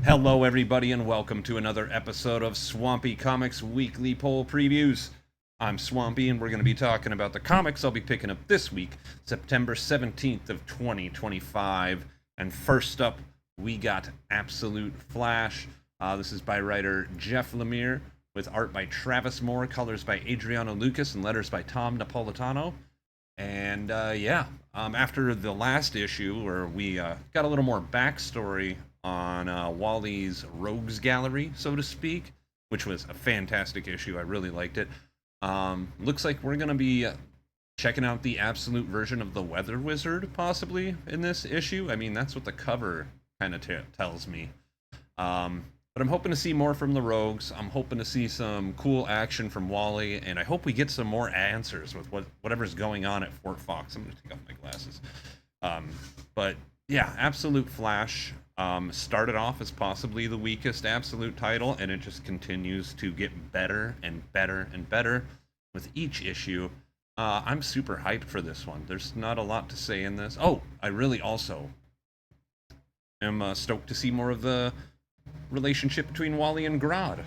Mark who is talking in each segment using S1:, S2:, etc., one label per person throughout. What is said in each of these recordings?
S1: Hello, everybody, and welcome to another episode of Swampy Comics Weekly Poll Previews. I'm Swampy, and we're going to be talking about the comics I'll be picking up this week, September 17th of 2025. And first up, we got Absolute Flash. This is by writer Jeff Lemire, with art by Travis Moore, colors by Adriano Lucas, and letters by Tom Napolitano. And after the last issue, where we got a little more backstory on Wally's Rogues Gallery, so to speak, which was a fantastic issue. I really liked it. Looks like we're going to be checking out the absolute version of the Weather Wizard, possibly, in this issue. I mean, that's what the cover kind of tells me. But I'm hoping to see more from the Rogues. I'm hoping to see some cool action from Wally, and I hope we get some more answers with whatever's going on at Fort Fox. I'm going to take off my glasses. But yeah, Absolute Flash started off as possibly the weakest Absolute title, and it just continues to get better and better and better with each issue. I'm super hyped for this one. There's not a lot to say in this. Oh, I really also am stoked to see more of the relationship between Wally and Grodd.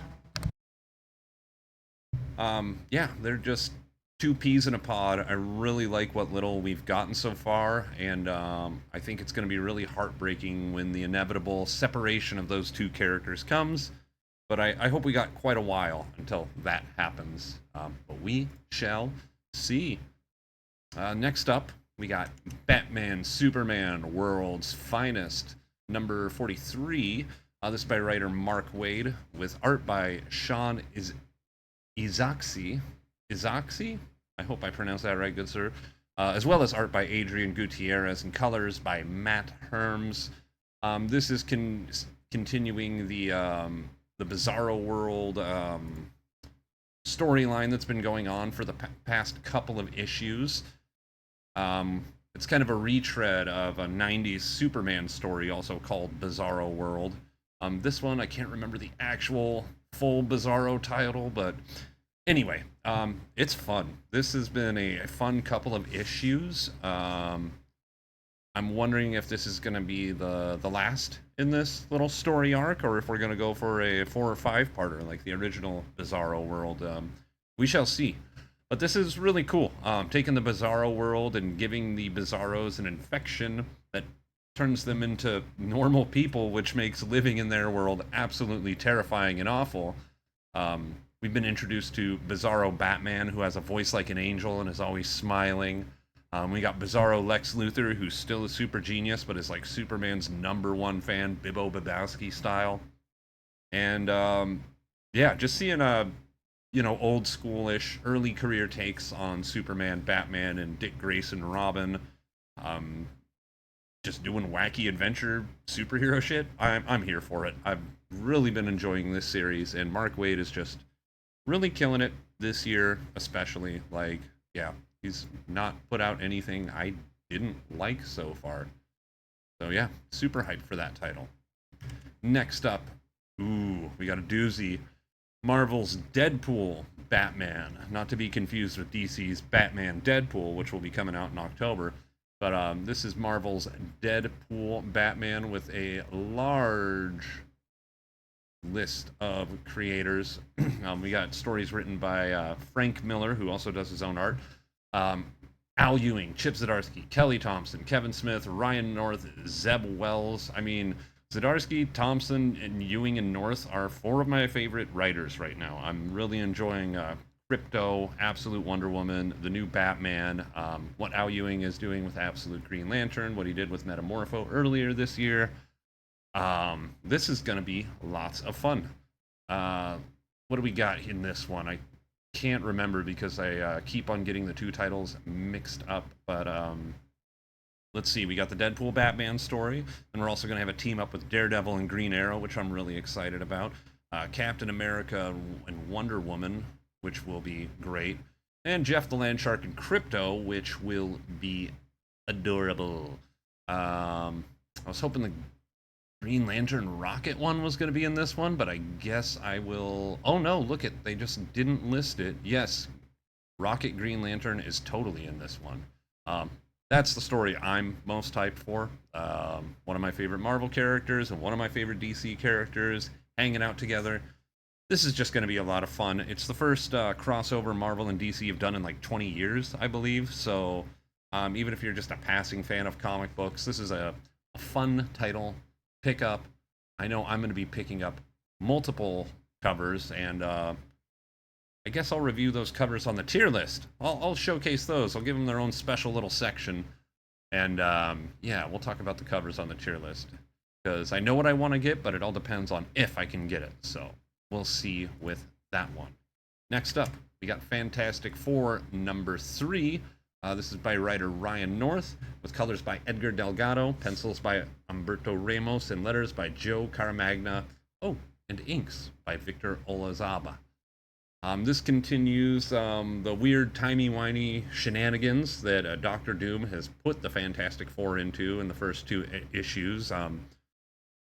S1: Yeah, they're just two peas in a pod. I really like what little we've gotten so far, and I think it's going to be really heartbreaking when the inevitable separation of those two characters comes. But I hope we got quite a while until that happens. But we shall see. Next up, we got Batman Superman World's Finest, number 43. This is by writer Mark Waid, with art by Sean Izaakse. Izaakse? I hope I pronounced that right, good sir. As well as art by Adrian Gutierrez and colors by Matt Herms. This is continuing the Bizarro World storyline that's been going on for the past couple of issues. It's kind of a retread of a 90s Superman story, also called Bizarro World. This one, I can't remember the actual full Bizarro title, but anyway, it's fun. This has been a fun couple of issues. I'm wondering if this is going to be the last in this little story arc, or if we're going to go for a 4 or 5-parter like the original Bizarro World. We shall see. But this is really cool. Taking the Bizarro World and giving the Bizarros an infection that turns them into normal people, which makes living in their world absolutely terrifying and awful. We've been introduced to Bizarro Batman, who has a voice like an angel and is always smiling. We got Bizarro Lex Luthor, who's still a super genius, but is like Superman's #1 fan, Bibbo Babowski style. And just seeing old schoolish early career takes on Superman, Batman, and Dick Grayson, Robin. Just doing wacky adventure superhero shit. I'm here for it. I've really been enjoying this series, and Mark Waid is just really killing it this year, especially. Like, yeah, he's not put out anything I didn't like so far. So yeah, super hyped for that title. Next up, we got a doozy. Marvel's Deadpool Batman, not to be confused with DC's Batman Deadpool, which will be coming out in October. But this is Marvel's Deadpool Batman with a large list of creators. We got stories written by Frank Miller, who also does his own art. Al Ewing, Chip Zdarsky, Kelly Thompson, Kevin Smith, Ryan North, Zeb Wells. I mean, Zdarsky, Thompson, and Ewing and North are 4 of my favorite writers right now. I'm really enjoying Crypto, Absolute Wonder Woman, the new Batman, what Al Ewing is doing with Absolute Green Lantern, what he did with Metamorpho earlier this year. This is going to be lots of fun. What do we got in this one? I can't remember because I keep on getting the two titles mixed up. But let's see. We got the Deadpool Batman story, and we're also going to have a team up with Daredevil and Green Arrow, which I'm really excited about. Captain America and Wonder Woman, which will be great. And Jeff the Landshark and Crypto, which will be adorable. I was hoping the Green Lantern Rocket one was going to be in this one, but I guess I will... Oh no, look it, they just didn't list it. Yes, Rocket Green Lantern is totally in this one. That's the story I'm most hyped for. One of my favorite Marvel characters and one of my favorite DC characters hanging out together. This is just going to be a lot of fun. It's the first crossover Marvel and DC have done in like 20 years, I believe. So even if you're just a passing fan of comic books, this is a fun title. Pick up. I know I'm going to be picking up multiple covers, and I guess I'll review those covers on the tier list. I'll showcase those. I'll give them their own special little section, and yeah, we'll talk about the covers on the tier list because I know what I want to get, but it all depends on if I can get it. So we'll see with that one. Next up, we got Fantastic Four #3. This is by writer Ryan North, with colors by Edgar Delgado, pencils by Humberto Ramos, and letters by Joe Caramagna. Oh, and inks by Victor Olazaba. This continues the weird timey-wimey shenanigans that Doctor Doom has put the Fantastic Four into in the first two issues.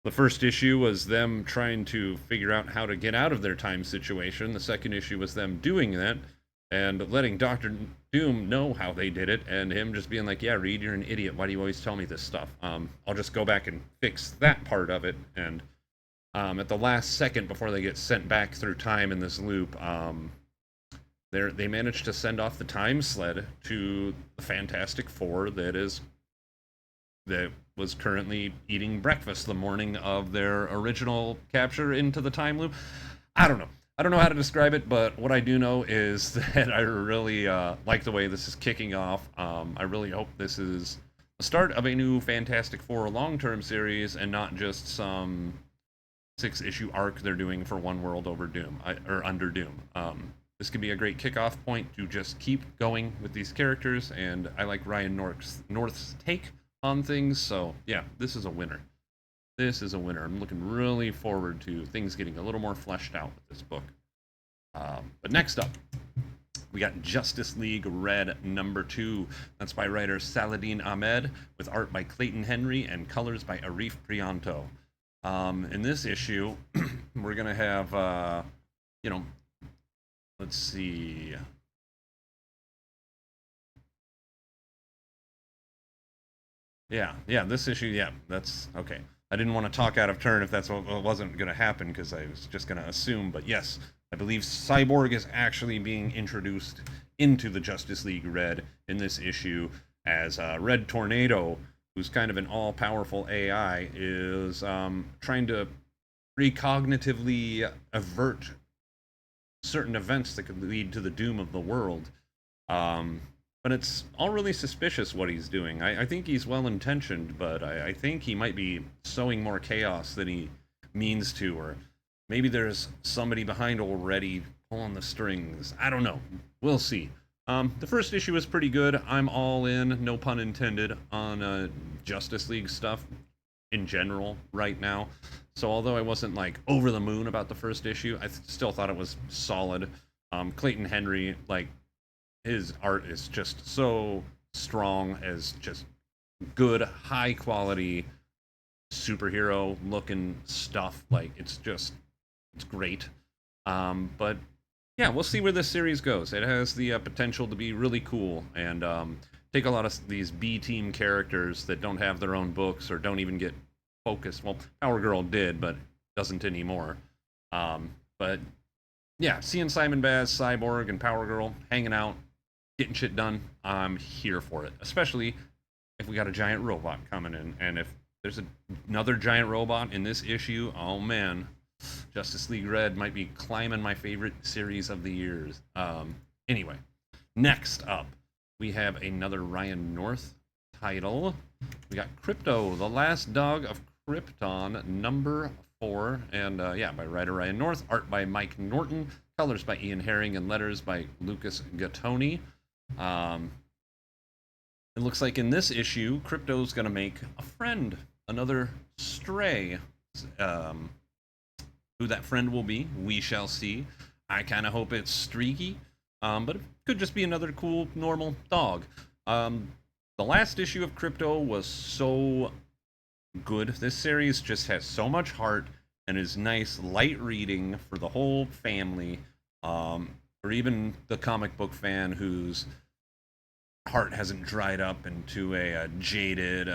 S1: The first issue was them trying to figure out how to get out of their time situation. The second issue was them doing that and letting Doctor Doom know how they did it, and him just being like, "Yeah, Reed, you're an idiot. Why do you always tell me this stuff? I'll just go back and fix that part of it." And at the last second before they get sent back through time in this loop, they managed to send off the time sled to the Fantastic Four that was currently eating breakfast the morning of their original capture into the time loop. I don't know. I don't know how to describe it, but what I do know is that I really like the way this is kicking off. I really hope this is the start of a new Fantastic Four long-term series and not just some 6-issue arc they're doing for One World Over Doom or Under Doom. This could be a great kickoff point to just keep going with these characters, and I like Ryan North's take on things. So yeah, this is a winner. This is a winner. I'm looking really forward to things getting a little more fleshed out with this book. But next up, we got Justice League Red #2. That's by writer Saladin Ahmed, with art by Clayton Henry and colors by Arif Prianto. In this issue, we're gonna have, let's see. Yeah, this issue, yeah, that's okay. I didn't want to talk out of turn if that's what wasn't going to happen because I was just going to assume. But yes, I believe Cyborg is actually being introduced into the Justice League Red in this issue as Red Tornado, who's kind of an all-powerful AI, is trying to recognitively avert certain events that could lead to the doom of the world. But it's all really suspicious what he's doing. I think he's well intentioned, but I think he might be sowing more chaos than he means to, or maybe there's somebody behind already pulling the strings. I don't know. We'll see. The first issue is pretty good. I'm all in, no pun intended, on Justice League stuff in general right now. So although I wasn't like over the moon about the first issue, I still thought it was solid. Clayton Henry, like, his art is just so strong as just good, high quality superhero looking stuff. Like, it's great. But yeah, we'll see where this series goes. It has the potential to be really cool and take a lot of these B team characters that don't have their own books or don't even get focused. Well, Power Girl did, but doesn't anymore. But yeah, seeing Simon Baz, Cyborg, and Power Girl hanging out, getting shit done, I'm here for it. Especially if we got a giant robot coming in, and if there's another giant robot in this issue, oh man, Justice League Red might be climbing my favorite series of the years. Anyway, next up, we have another Ryan North title. We got Crypto, the Last Dog of Krypton, #4, and yeah, by writer Ryan North, art by Mike Norton, colors by Ian Herring, and letters by Lucas Gattoni. It looks like in this issue, Crypto's gonna make a friend, another stray. Who that friend will be, we shall see. I kind of hope it's Streaky, but it could just be another cool, normal dog. The last issue of Crypto was so good. This series just has so much heart and is nice, light reading for the whole family, or even the comic book fan who's heart hasn't dried up into a jaded,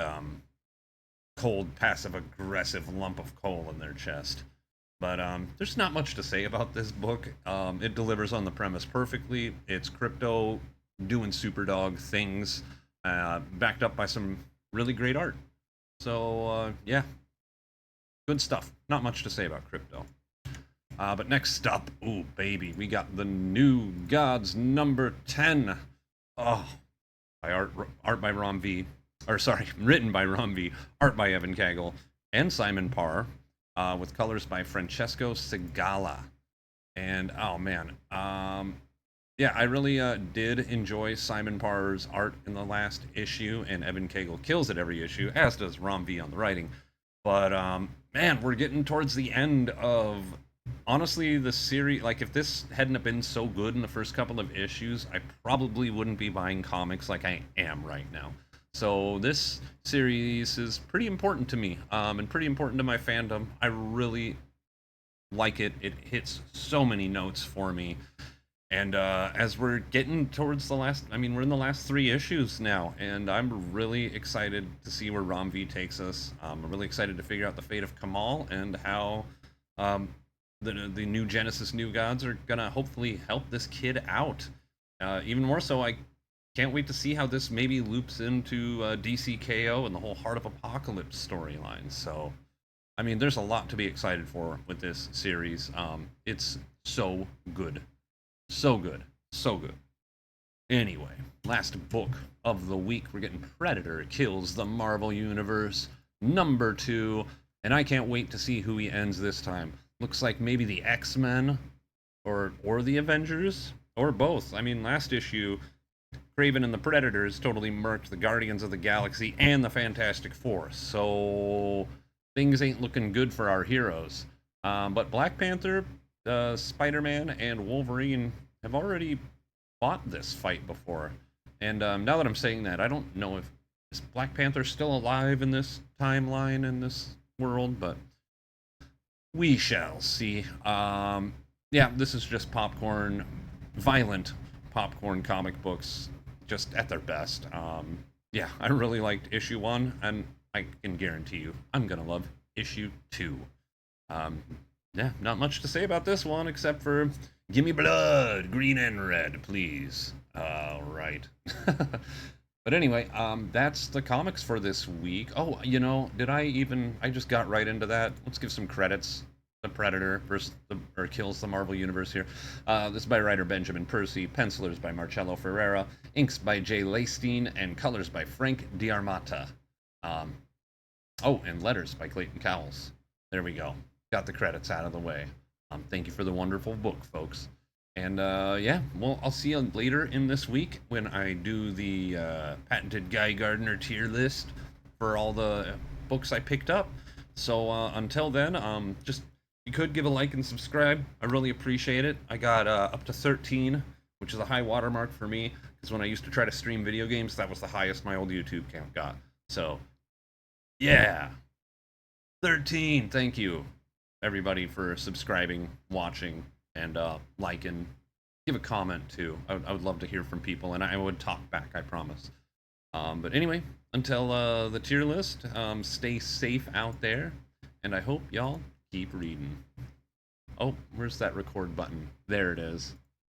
S1: cold, passive aggressive lump of coal in their chest. But there's not much to say about this book. It delivers on the premise perfectly. It's crypto doing superdog things, backed up by some really great art. So yeah, good stuff. Not much to say about crypto. But next up, ooh baby, we got the New Gods number 10. Oh, by art by Rom V, or sorry, written by Rom V, art by Evan Cagle and Simon Parr, with colors by Francesco Segala. And oh man, yeah, I really did enjoy Simon Parr's art in the last issue, and Evan Cagle kills it every issue, as does Rom V on the writing. But man, we're getting towards the end of honestly the series. Like, if this hadn't been so good in the first couple of issues, I probably wouldn't be buying comics like I am right now. So this series is pretty important to me, and pretty important to my fandom. I really like it. It hits so many notes for me. And as we're getting towards the last, I mean, we're in the last 3 issues now, and I'm really excited to see where Rom V takes us. I'm really excited to figure out the fate of Kamal and how um, the new Genesis New Gods are gonna hopefully help this kid out. Even more so, I can't wait to see how this maybe loops into DCKO and the whole Heart of Apocalypse storyline. So, I mean, there's a lot to be excited for with this series. It's so good. So good. So good. Anyway, last book of the week. We're getting Predator Kills the Marvel Universe, number 2. And I can't wait to see who he ends this time. Looks like maybe the X-Men or the Avengers or both. I mean, last issue, Kraven and the Predators totally murked the Guardians of the Galaxy and the Fantastic Four. So things ain't looking good for our heroes. But Black Panther, Spider-Man, and Wolverine have already fought this fight before. And now that I'm saying that, I don't know if is Black Panther still alive in this timeline in this world, but we shall see. Yeah, this is just popcorn, violent popcorn comic books, just at their best. Yeah, I really liked issue 1, and I can guarantee you, I'm gonna love issue 2. Um, yeah, not much to say about this one except for gimme blood, green and red, please. All right. But anyway, that's the comics for this week. Oh, did I even? I just got right into that. Let's give some credits. The Predator versus or kills the Marvel Universe here. This is by writer Benjamin Percy, pencilers by Marcello Ferreira, inks by Jay Laystein, and colors by Frank Diarmata. Um, oh, and letters by Clayton Cowles. There we go. Got the credits out of the way. Thank you for the wonderful book, folks. And yeah, well, I'll see you later in this week when I do the patented Guy Gardner tier list for all the books I picked up. So until then, just you could give a like and subscribe. I really appreciate it. I got up to 13, which is a high watermark for me, because when I used to try to stream video games, that was the highest my old YouTube count got. So yeah, 13. Thank you, everybody, for subscribing, watching, and liking. Give a comment too. I would love to hear from people, and I would talk back, I promise. But anyway, until the tier list, stay safe out there, and I hope y'all keep reading. Oh, where's that record button? There it is.